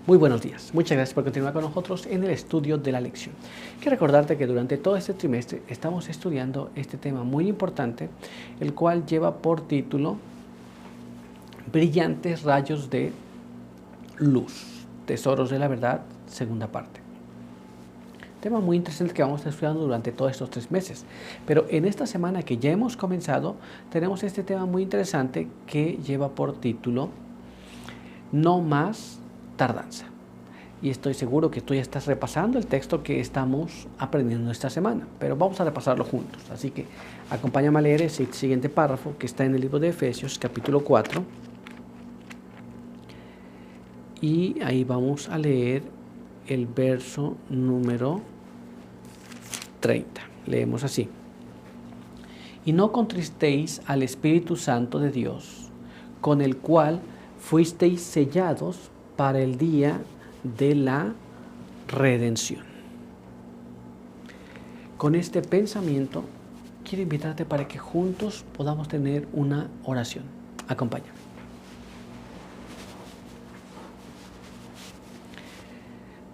Muy buenos días. Muchas gracias por continuar con nosotros en el estudio de la lección. Quiero recordarte que durante todo este trimestre estamos estudiando este tema muy importante, el cual lleva por título Brillantes rayos de luz, tesoros de la verdad, segunda parte. Tema muy interesante que vamos a estar estudiando durante todos estos 3 meses. Pero en esta semana que ya hemos comenzado, tenemos este tema muy interesante que lleva por título No más tardanza. Y estoy seguro que tú ya estás repasando el texto que estamos aprendiendo esta semana, pero vamos a repasarlo juntos. Así que acompáñame a leer el siguiente párrafo que está en el libro de Efesios, capítulo 4. Y ahí vamos a leer el verso número 30. Leemos así. Y no contristéis al Espíritu Santo de Dios, con el cual fuisteis sellados para el día de la redención. Con este pensamiento, quiero invitarte para que juntos podamos tener una oración. Acompáñame.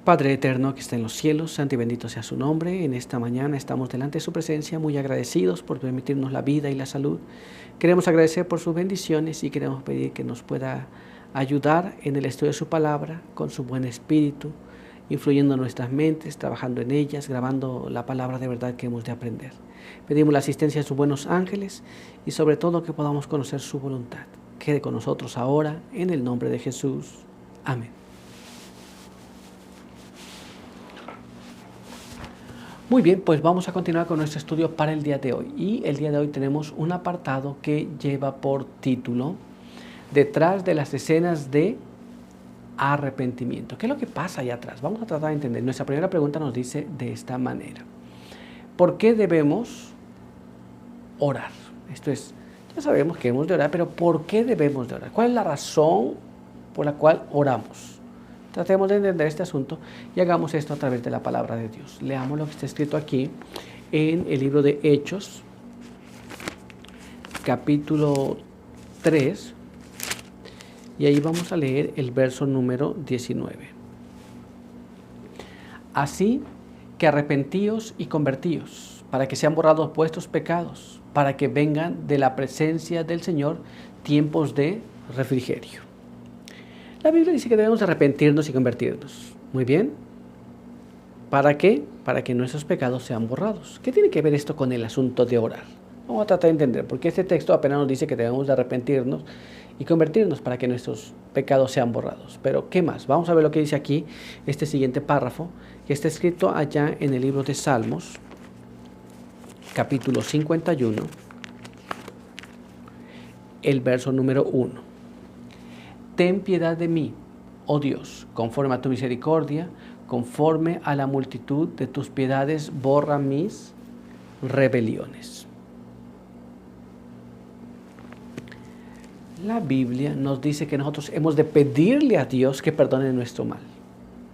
Padre eterno que está en los cielos, santo y bendito sea su nombre. En esta mañana estamos delante de su presencia muy agradecidos por permitirnos la vida y la salud. Queremos agradecer por sus bendiciones y queremos pedir que nos pueda ayudar en el estudio de su palabra con su buen espíritu, influyendo en nuestras mentes, trabajando en ellas, grabando la palabra de verdad que hemos de aprender. Pedimos la asistencia de sus buenos ángeles y sobre todo que podamos conocer su voluntad. Quede con nosotros ahora en el nombre de Jesús. Amén. Muy bien, pues vamos a continuar con nuestro estudio para el día de hoy. Y el día de hoy tenemos un apartado que lleva por título Detrás de las escenas de arrepentimiento. ¿Qué es lo que pasa allá atrás? Vamos a tratar de entender. Nuestra primera pregunta nos dice de esta manera. ¿Por qué debemos orar? Esto es, ya sabemos que hemos de orar, pero ¿por qué debemos de orar? ¿Cuál es la razón por la cual oramos? Tratemos de entender este asunto y hagamos esto a través de la palabra de Dios. Leamos lo que está escrito aquí en el libro de Hechos, capítulo 3, y ahí vamos a leer el verso número 19. Así que arrepentíos y convertíos, para que sean borrados vuestros pecados, para que vengan de la presencia del Señor tiempos de refrigerio. La Biblia dice que debemos arrepentirnos y convertirnos. Muy bien. ¿Para qué? Para que nuestros pecados sean borrados. ¿Qué tiene que ver esto con el asunto de orar? Vamos a tratar de entender, porque este texto apenas nos dice que debemos de arrepentirnos y convertirnos para que nuestros pecados sean borrados. Pero, ¿qué más? Vamos a ver lo que dice aquí este siguiente párrafo, que está escrito allá en el libro de Salmos, capítulo 51, el verso número 1. Ten piedad de mí, oh Dios, conforme a tu misericordia, conforme a la multitud de tus piedades, borra mis rebeliones. La Biblia nos dice que nosotros hemos de pedirle a Dios que perdone nuestro mal.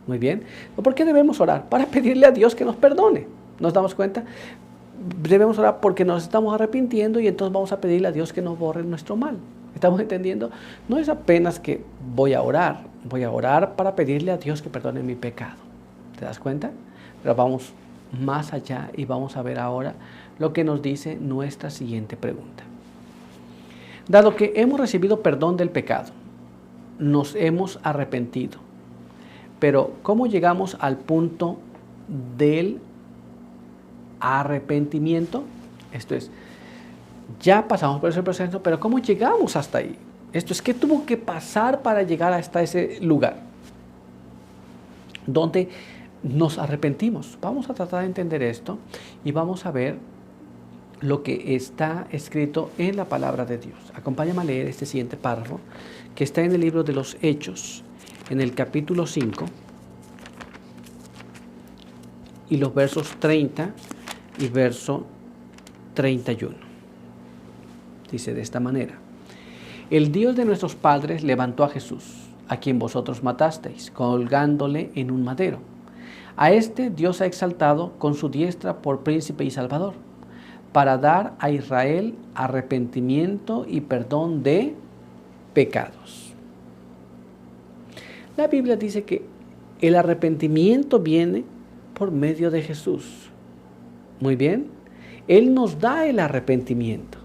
Muy bien. ¿Por qué debemos orar? Para pedirle a Dios que nos perdone. ¿Nos damos cuenta? Debemos orar porque nos estamos arrepintiendo y entonces vamos a pedirle a Dios que nos borre nuestro mal. ¿Estamos entendiendo? No es apenas que voy a orar para pedirle a Dios que perdone mi pecado. ¿Te das cuenta? Pero vamos más allá y vamos a ver ahora lo que nos dice nuestra siguiente pregunta. Dado que hemos recibido perdón del pecado, nos hemos arrepentido, pero ¿cómo llegamos al punto del arrepentimiento? Esto es, ya pasamos por ese proceso, pero ¿cómo llegamos hasta ahí? Esto es, ¿qué tuvo que pasar para llegar hasta ese lugar donde nos arrepentimos? Vamos a tratar de entender esto y vamos a ver lo que está escrito en la palabra de Dios. Acompáñame a leer este siguiente párrafo que está en el libro de los Hechos, en el capítulo 5, y los versos 30 y verso 31. Dice de esta manera: El Dios de nuestros padres levantó a Jesús, a quien vosotros matasteis, colgándole en un madero. A este Dios ha exaltado con su diestra por príncipe y salvador, para dar a Israel arrepentimiento y perdón de pecados. La Biblia dice que el arrepentimiento viene por medio de Jesús. Muy bien. Él nos da el arrepentimiento.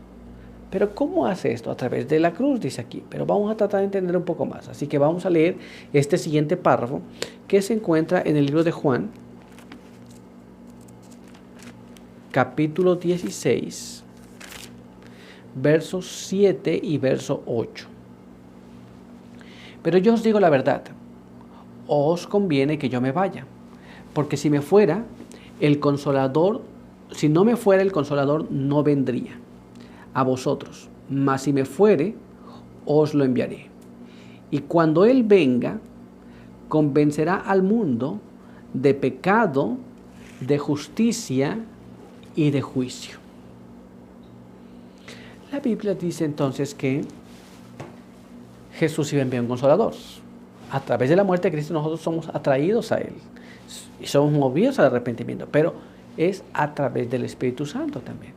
Pero ¿cómo hace esto? A través de la cruz, dice aquí. Pero vamos a tratar de entender un poco más. Así que vamos a leer este siguiente párrafo que se encuentra en el libro de Juan, capítulo 16, versos 7 y verso 8. Pero yo os digo la verdad, os conviene que yo me vaya, porque si no me fuera, el Consolador no vendría a vosotros, mas si me fuere, os lo enviaré. Y cuando Él venga, convencerá al mundo de pecado, de justicia y de juicio. La Biblia dice entonces que Jesús iba a enviar un Consolador. A través de la muerte de Cristo nosotros somos atraídos a Él y somos movidos al arrepentimiento, pero es a través del Espíritu Santo también.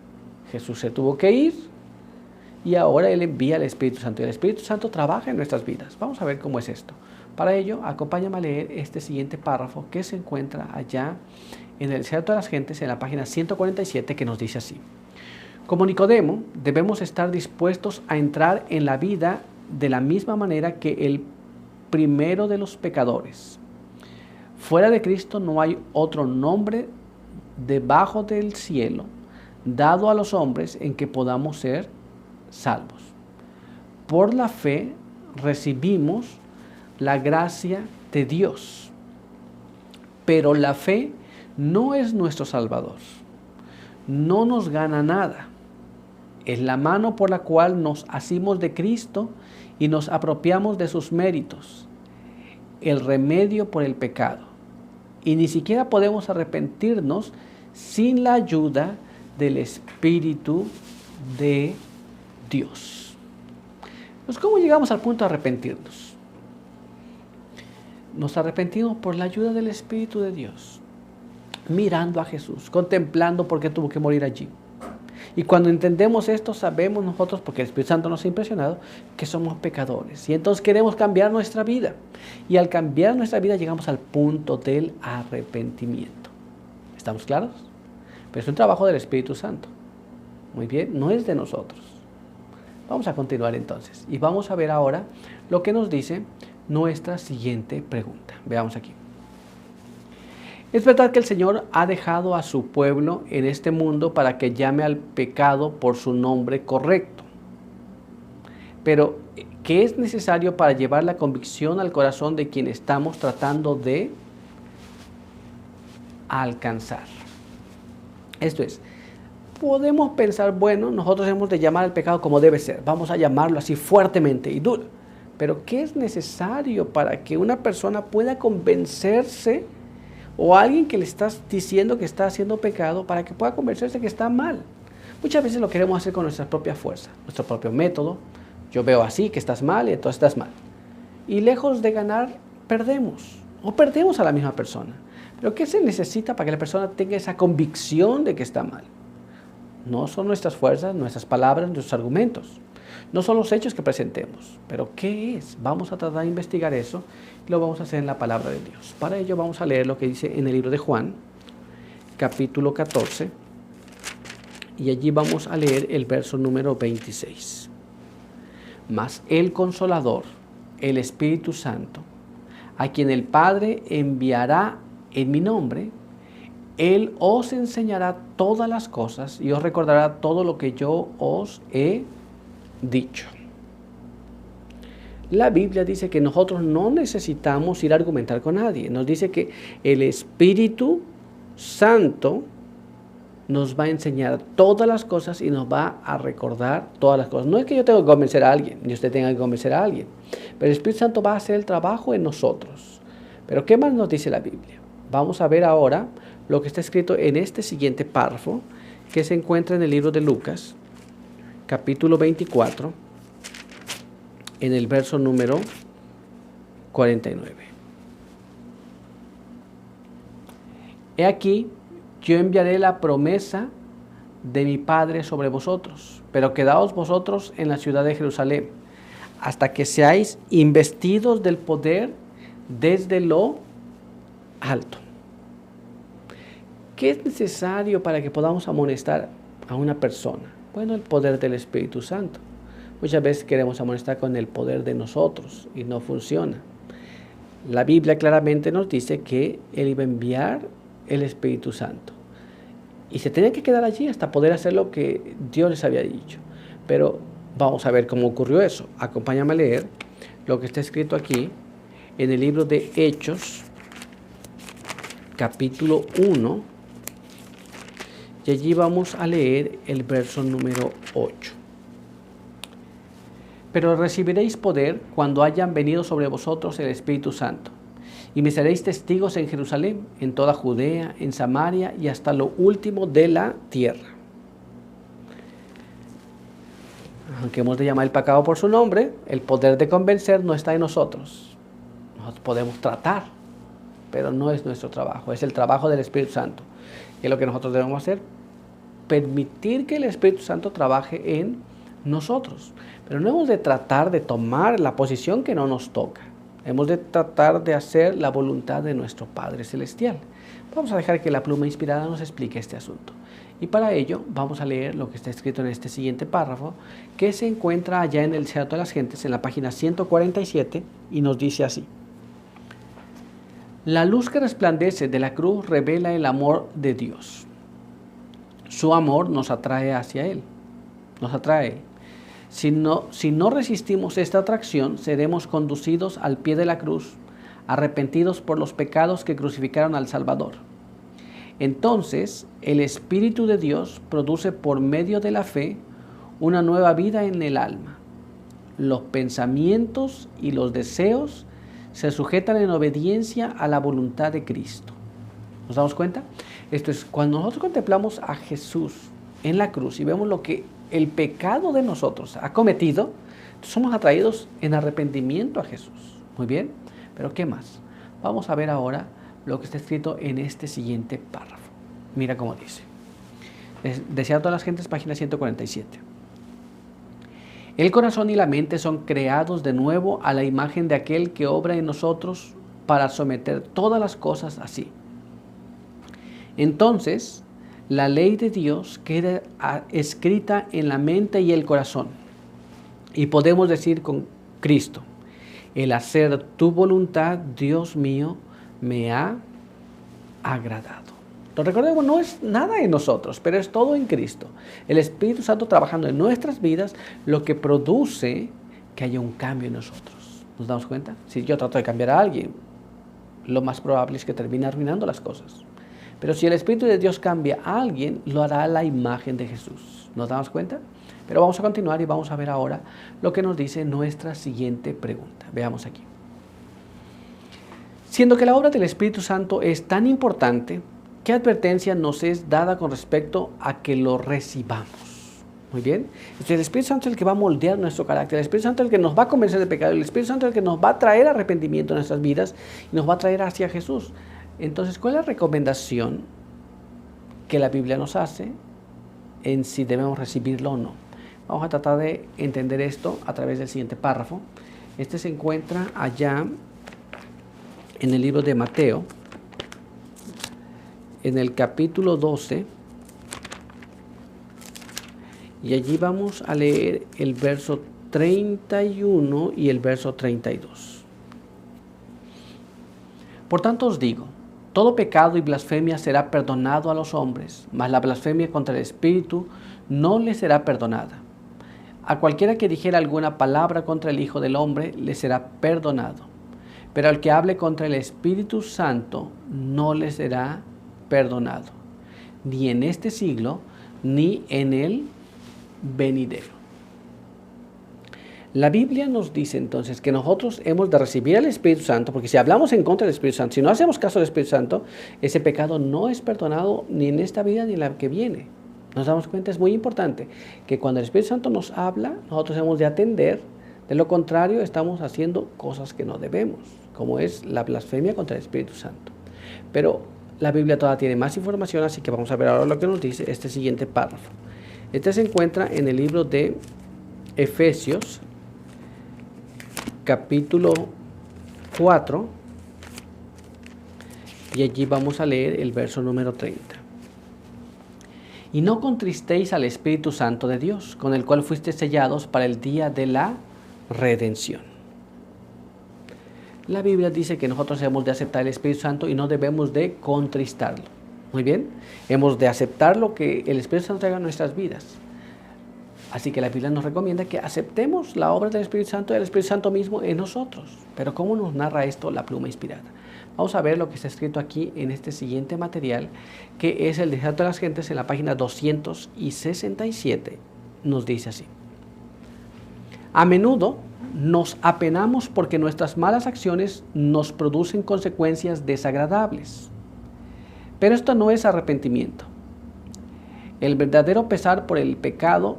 Jesús se tuvo que ir y ahora Él envía al Espíritu Santo y el Espíritu Santo trabaja en nuestras vidas. Vamos a ver cómo es esto. Para ello, acompáñame a leer este siguiente párrafo que se encuentra allá en el Deseo de todas las Gentes, en la página 147, que nos dice así: como Nicodemo, debemos estar dispuestos a entrar en la vida de la misma manera que el primero de los pecadores. Fuera de Cristo no hay otro nombre debajo del cielo dado a los hombres en que podamos ser salvos. Por la fe recibimos la gracia de Dios, pero la fe no es nuestro Salvador. No nos gana nada. Es la mano por la cual nos asimos de Cristo y nos apropiamos de sus méritos, el remedio por el pecado. Y ni siquiera podemos arrepentirnos sin la ayuda del Espíritu de Dios. Pues, ¿cómo llegamos al punto de arrepentirnos? Nos arrepentimos por la ayuda del Espíritu de Dios, mirando a Jesús, contemplando por qué tuvo que morir allí. Y cuando entendemos esto, sabemos nosotros, porque el Espíritu Santo nos ha impresionado, que somos pecadores. Y entonces queremos cambiar nuestra vida. Y al cambiar nuestra vida llegamos al punto del arrepentimiento. ¿Estamos claros? Pero es un trabajo del Espíritu Santo. Muy bien, no es de nosotros. Vamos a continuar entonces. Y vamos a ver ahora lo que nos dice nuestra siguiente pregunta. Veamos aquí. Es verdad que el Señor ha dejado a su pueblo en este mundo para que llame al pecado por su nombre correcto. Pero, ¿qué es necesario para llevar la convicción al corazón de quien estamos tratando de alcanzar? Esto es, podemos pensar, bueno, nosotros hemos de llamar al pecado como debe ser. Vamos a llamarlo así fuertemente y duro. Pero, ¿qué es necesario para que una persona pueda convencerse, o alguien que le estás diciendo que está haciendo pecado, para que pueda convencerse que está mal? Muchas veces lo queremos hacer con nuestra propia fuerza, nuestro propio método. Yo veo así que estás mal y entonces estás mal. Y lejos de ganar, perdemos. O perdemos a la misma persona. Pero ¿qué se necesita para que la persona tenga esa convicción de que está mal? No son nuestras fuerzas, nuestras palabras, nuestros argumentos. No son los hechos que presentemos. Pero ¿qué es? Vamos a tratar de investigar eso. Y lo vamos a hacer en la palabra de Dios. Para ello vamos a leer lo que dice en el libro de Juan, capítulo 14. Y allí vamos a leer el verso número 26. Mas el Consolador, el Espíritu Santo, a quien el Padre enviará en mi nombre, Él os enseñará todas las cosas y os recordará todo lo que yo os he dicho. La Biblia dice que nosotros no necesitamos ir a argumentar con nadie. Nos dice que el Espíritu Santo nos va a enseñar todas las cosas y nos va a recordar todas las cosas. No es que yo tenga que convencer a alguien, ni usted tenga que convencer a alguien, pero el Espíritu Santo va a hacer el trabajo en nosotros. Pero ¿qué más nos dice la Biblia? Vamos a ver ahora lo que está escrito en este siguiente párrafo, que se encuentra en el libro de Lucas, capítulo 24, en el verso número 49. He aquí, yo enviaré la promesa de mi Padre sobre vosotros, pero quedaos vosotros en la ciudad de Jerusalén, hasta que seáis investidos del poder desde lo alto. ¿Qué es necesario para que podamos amonestar a una persona? Bueno, el poder del Espíritu Santo. Muchas veces queremos amonestar con el poder de nosotros y no funciona. La Biblia claramente nos dice que Él iba a enviar el Espíritu Santo. Y se tenía que quedar allí hasta poder hacer lo que Dios les había dicho. Pero vamos a ver cómo ocurrió eso. Acompáñame a leer lo que está escrito aquí en el libro de Hechos, capítulo 1. Y allí vamos a leer el verso número 8. Pero recibiréis poder cuando hayan venido sobre vosotros el Espíritu Santo. Y me seréis testigos en Jerusalén, en toda Judea, en Samaria y hasta lo último de la tierra. Aunque hemos de llamar el pecado por su nombre, el poder de convencer no está en nosotros. Nosotros podemos tratar, pero no es nuestro trabajo, es el trabajo del Espíritu Santo. ¿Qué es lo que nosotros debemos hacer? Permitir que el Espíritu Santo trabaje en nosotros. Pero no hemos de tratar de tomar la posición que no nos toca. Hemos de tratar de hacer la voluntad de nuestro Padre Celestial. Vamos a dejar que la pluma inspirada nos explique este asunto. Y para ello vamos a leer lo que está escrito en este siguiente párrafo, que se encuentra allá en el Sermón de las Gentes, en la página 147, y nos dice así. La luz que resplandece de la cruz revela el amor de Dios. Su amor nos atrae hacia Él. Nos atrae. Si no resistimos esta atracción, seremos conducidos al pie de la cruz, arrepentidos por los pecados que crucificaron al Salvador. Entonces, el Espíritu de Dios produce por medio de la fe una nueva vida en el alma. Los pensamientos y los deseos se sujetan en obediencia a la voluntad de Cristo. ¿Nos damos cuenta? Esto es, cuando nosotros contemplamos a Jesús en la cruz y vemos lo que el pecado de nosotros ha cometido, somos atraídos en arrepentimiento a Jesús. Muy bien, pero ¿qué más? Vamos a ver ahora lo que está escrito en este siguiente párrafo. Mira cómo dice. Desear todas las gentes, página 147. El corazón y la mente son creados de nuevo a la imagen de aquel que obra en nosotros para someter todas las cosas así. Entonces, la ley de Dios queda escrita en la mente y el corazón. Y podemos decir con Cristo, el hacer tu voluntad, Dios mío, me ha agradado. Lo recordemos, no es nada en nosotros, pero es todo en Cristo. El Espíritu Santo trabajando en nuestras vidas, lo que produce que haya un cambio en nosotros. ¿Nos damos cuenta? Si yo trato de cambiar a alguien, lo más probable es que termine arruinando las cosas. Pero si el Espíritu de Dios cambia a alguien, lo hará a la imagen de Jesús. ¿Nos damos cuenta? Pero vamos a continuar y vamos a ver ahora lo que nos dice nuestra siguiente pregunta. Veamos aquí. Siendo que la obra del Espíritu Santo es tan importante, ¿qué advertencia nos es dada con respecto a que lo recibamos? Muy bien. El Espíritu Santo es el que va a moldear nuestro carácter. El Espíritu Santo es el que nos va a convencer del pecado. El Espíritu Santo es el que nos va a traer arrepentimiento en nuestras vidas y nos va a traer hacia Jesús. Entonces, ¿cuál es la recomendación que la Biblia nos hace en si debemos recibirlo o no? Vamos a tratar de entender esto a través del siguiente párrafo. Este se encuentra allá en el libro de Mateo, en el capítulo 12, y allí vamos a leer el verso 31 y el verso 32. Por tanto os digo, todo pecado y blasfemia será perdonado a los hombres, mas la blasfemia contra el Espíritu no le será perdonada. A cualquiera que dijera alguna palabra contra el Hijo del Hombre le será perdonado, pero al que hable contra el Espíritu Santo no le será perdonado, ni en este siglo, ni en el venidero. La Biblia nos dice entonces que nosotros hemos de recibir al Espíritu Santo, porque si hablamos en contra del Espíritu Santo, si no hacemos caso al Espíritu Santo, ese pecado no es perdonado ni en esta vida ni en la que viene. Nos damos cuenta, es muy importante que cuando el Espíritu Santo nos habla, nosotros hemos de atender. De lo contrario, estamos haciendo cosas que no debemos, como es la blasfemia contra el Espíritu Santo. Pero la Biblia todavía tiene más información, así que vamos a ver ahora lo que nos dice este siguiente párrafo. Este se encuentra en el libro de Efesios, capítulo 4, Y allí vamos a leer el verso número 30. Y no contristéis al Espíritu Santo de Dios, con el cual fuisteis sellados para el día de la redención. La Biblia dice que nosotros hemos de aceptar el Espíritu Santo y no debemos de contristarlo. Muy bien, hemos de aceptar lo que el Espíritu Santo haga en nuestras vidas. Así que la Biblia nos recomienda que aceptemos la obra del Espíritu Santo y el Espíritu Santo mismo en nosotros. Pero ¿cómo nos narra esto la pluma inspirada? Vamos a ver lo que está escrito aquí en este siguiente material, que es el Deseado de las Gentes, en la página 267. Nos dice así: a menudo nos apenamos porque nuestras malas acciones nos producen consecuencias desagradables. Pero esto no es arrepentimiento. El verdadero pesar por el pecado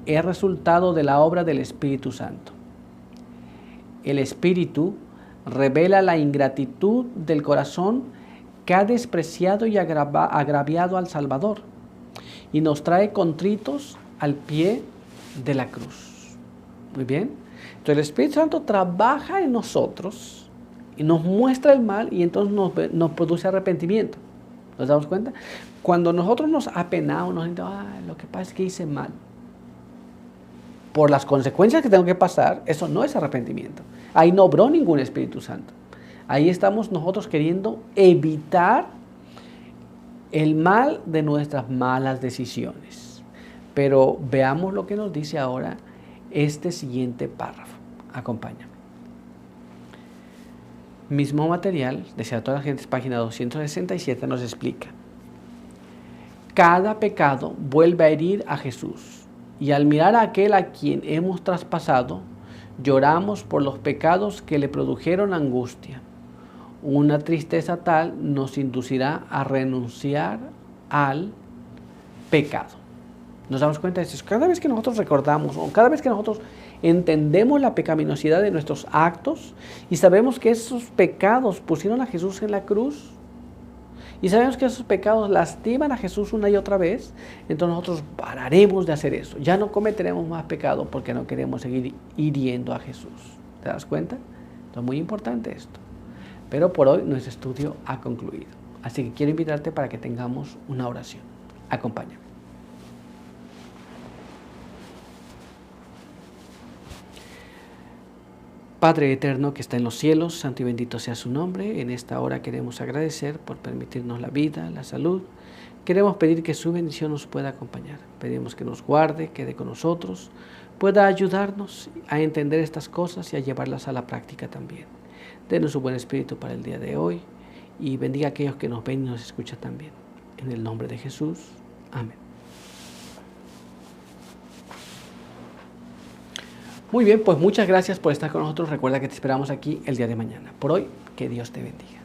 es resultado de la obra del Espíritu Santo. El Espíritu revela la ingratitud del corazón que ha despreciado y agraviado al Salvador y nos trae contritos al pie de la cruz. Muy bien. Entonces el Espíritu Santo trabaja en nosotros y nos muestra el mal y entonces nos produce arrepentimiento. ¿Nos damos cuenta? Cuando nosotros nos apenamos, nos decimos, lo que pasa es que hice mal, por las consecuencias que tengo que pasar, eso no es arrepentimiento. Ahí no obró ningún Espíritu Santo. Ahí estamos nosotros queriendo evitar el mal de nuestras malas decisiones. Pero veamos lo que nos dice ahora este siguiente párrafo. Acompáñame. Mismo material, Deseado de todas las Gentes, página 267, nos explica: cada pecado vuelve a herir a Jesús. Y al mirar a aquel a quien hemos traspasado, lloramos por los pecados que le produjeron angustia. Una tristeza tal nos inducirá a renunciar al pecado. Nos damos cuenta de eso. Cada vez que nosotros recordamos o cada vez que nosotros entendemos la pecaminosidad de nuestros actos y sabemos que esos pecados pusieron a Jesús en la cruz, y sabemos que esos pecados lastiman a Jesús una y otra vez, entonces nosotros pararemos de hacer eso. Ya no cometeremos más pecado porque no queremos seguir hiriendo a Jesús. ¿Te das cuenta? Entonces es muy importante esto. Pero por hoy nuestro estudio ha concluido. Así que quiero invitarte para que tengamos una oración. Acompáñame. Padre eterno que está en los cielos, santo y bendito sea su nombre. En esta hora queremos agradecer por permitirnos la vida, la salud. Queremos pedir que su bendición nos pueda acompañar. Pedimos que nos guarde, quede con nosotros, pueda ayudarnos a entender estas cosas y a llevarlas a la práctica también. Denos su buen espíritu para el día de hoy y bendiga a aquellos que nos ven y nos escuchan también. En el nombre de Jesús. Amén. Muy bien, pues muchas gracias por estar con nosotros. Recuerda que te esperamos aquí el día de mañana. Por hoy, que Dios te bendiga.